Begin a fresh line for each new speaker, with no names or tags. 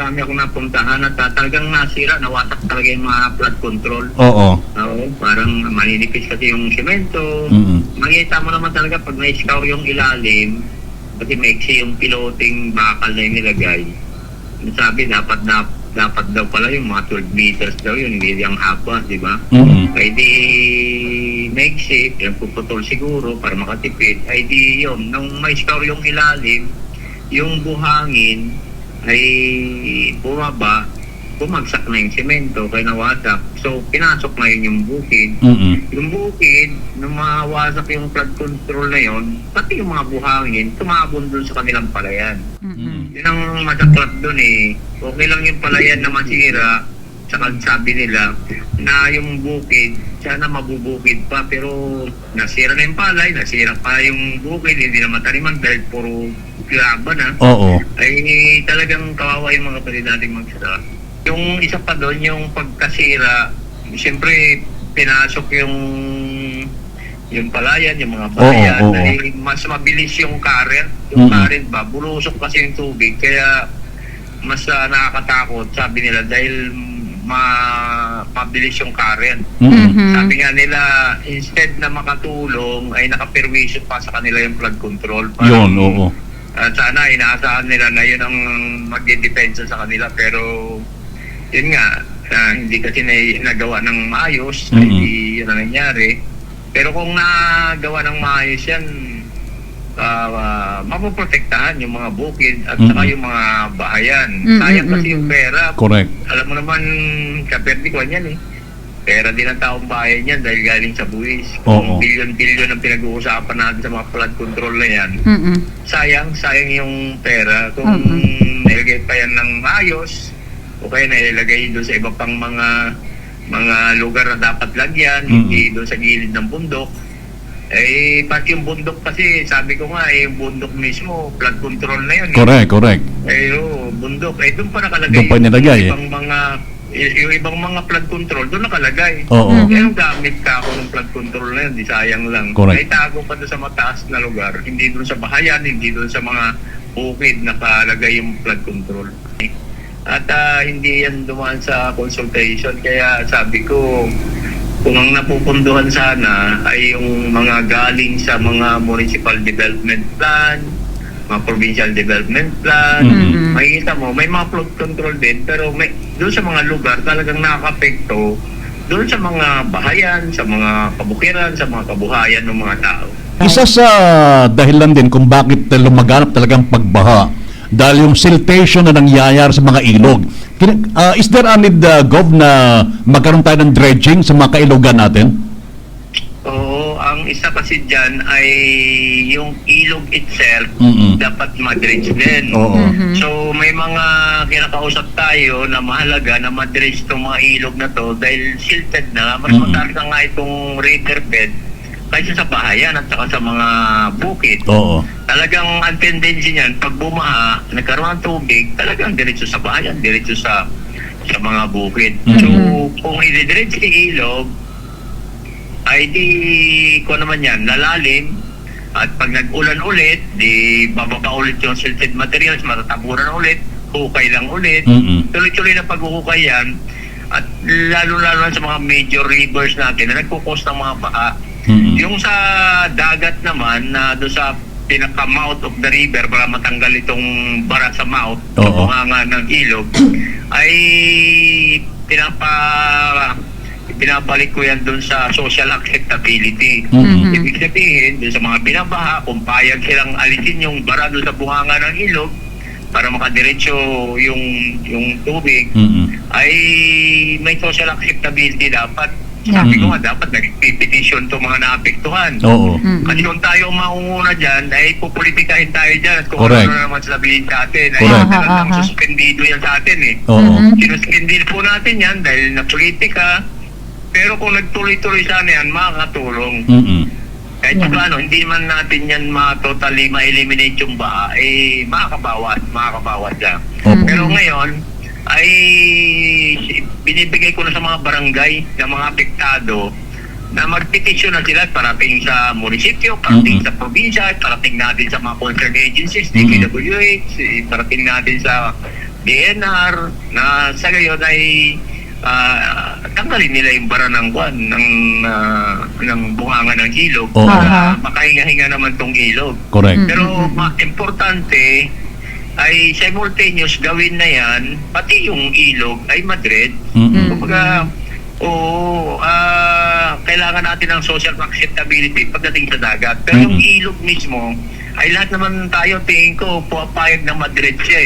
marami akong napuntahan at talagang nasira, nawasak talaga yung mga flood control.
Oo.
Oo, parang maninipis kasi yung semento. Makita mo naman talaga pag na-scour yung ilalim, kasi maiksi yung piloting bakal na yung nilagay. Sabi, dapat daw pala yung mga 12 meters daw yun, hindi yung haba, di ba? Ay di maiksi, yung puputol siguro para makatipid, ay di yun, nung may scour yung ilalim, yung buhangin ay bumaba, bumagsak na yung semento, kaya nawasak. So, pinasok na yun yung bukid. Yung bukid, nung mawasak yung flood control na yun, pati yung mga buhangin, tumabon dun sa kanilang palayan. Yun ang masaklap dun eh. Okay lang yung palayan na masira, saka sabi nila na yung bukid, sana mabubukid pa, pero nasira na yung palay, nasira pa yung bukid, hindi na mataniman dahil puro laban na.
Oo.
Ay talagang kawawa yung mga pwede nating magsara. Yung isa pa doon, yung pagkasira, siyempre pinasok yung palayan, yung mga bayan, ay mas mabilis yung current. Yung current ba, bulusok kasi yung tubig, kaya mas nakakatakot, sabi nila, dahil mabilis yung current. Sabi nga nila, instead na makatulong, ay nakapermission pa sa kanila yung flood control.
Yun, oo.
Sana inaasahan nila na yun ang magdedepensa sa kanila, pero yun nga, hindi kasi nagawa ng maayos, hindi yun ang nangyari. Pero kung nagawa ng maayos yan, mapoprotektahan yung mga bukid at saka yung mga bahayan. Sayang kasi yung pera.
Correct.
Alam mo naman, kapertikwan yan eh. Pera din ang taong bayan yan dahil galing sa buwis. Kung bilyon-bilyon ang pinag-uusapan natin sa mga flood control na yan, sayang yung pera. Kung nilagay pa yan ng ayos, o kaya nilagay doon sa iba pang mga lugar na dapat lagyan, hindi doon sa gilid ng bundok. Eh, pati yung bundok kasi, sabi ko nga, yung bundok mismo, flood control na yun.
Correct.
Eh, bundok. Eh, doon pa nakalagay.
Doon pa nilagay,
yung ibang mga flood control, doon nakalagay.
Oo.
Kaya gamit ka ako ng flood control na yun, di sayang lang.
Correct.
Ay tago pa doon sa mataas na lugar, hindi doon sa bahayan, hindi doon sa mga bukid nakalagay yung flood control. At hindi yan dumaan sa consultation, kaya sabi ko, kung ang napupunduhan sana ay yung mga galing sa mga municipal development plan, mga provincial development plan, makikita mo, may mga flood control din, pero may, doon sa mga lugar talagang nakaka-apekto doon sa mga bahayan, sa mga kabukiran, sa mga kabuhayan ng mga tao.
Isa sa dahilan din kung bakit lumaganap talagang pagbaha dahil yung siltation na nangyayari sa mga ilog. Is there a need, Gov, na magkaroon tayo ng dredging sa mga kailogan natin?
Oo, ang isa kasi dyan ay yung ilog itself dapat ma-dredge din. So may mga kinakausap tayo na mahalaga na ma-dredge itong mga ilog na to dahil silted na, mas mataas na nga itong riverbed kaysa sa bahayan at saka sa mga bukid. Talagang ang tendency niyan, pag bumaha, nagkaroon ng tubig, talagang diretso sa bahayan, diretso sa mga bukid. So kung i-dredge yung ilog, ay di ko naman yan, lalalim, at pag nag-ulan ulit, di bababa ulit yung silted materials, matataburan ulit, hukay lang ulit, tuloy-tuloy na pag-hukay yan, at lalo-lalo sa mga major rivers natin na nagkukos ng mga baha. Yung sa dagat naman, na doon sa pinaka-mouth of the river para matanggal itong bara sa mouth, bunganga ng ilog, ay pinabalik ko yan doon sa social acceptability. Ibig sabihin, doon sa mga binabaha, kung payag silang alisin yung bara doon sa bunganga ng ilog para makadiretso yung tubig, ay may social acceptability dapat. Sabi ko nga, dapat nag-petition to mga naapektuhan. Kasi kung tayo maunguna dyan, ay pupolitikahin tayo dyan. At kung ano naman sabihin sa atin, ay talagang suspendido yan sa atin eh. Sinuspendid po natin yan dahil na politika. Pero kung nagtuloy-tuloy sana yan, makakatulong. Kahit saka hindi man natin yan totally ma-eliminate yung baha, eh makakabawas lang. Pero ngayon, ay binibigay ko na sa mga barangay na mga apektado na magpetisyon na sila parating sa munisipyo, parating sa probinsya, parating natin sa mga concerned agencies, DPWH, parating natin sa DNR na sa gayon ay tanggalin nila yung bara ng buwan ng bunganga ng ilog
Oo.
para makahinga-hinga naman tong ilog.
Correct.
Pero importante ay simultaneous gawin na yan, pati yung ilog ay madred. Kumbaga, kailangan natin ng social acceptability pagdating sa dagat. Pero yung ilog mismo, ay lahat naman tayo, tingin ko, papayag na madred siya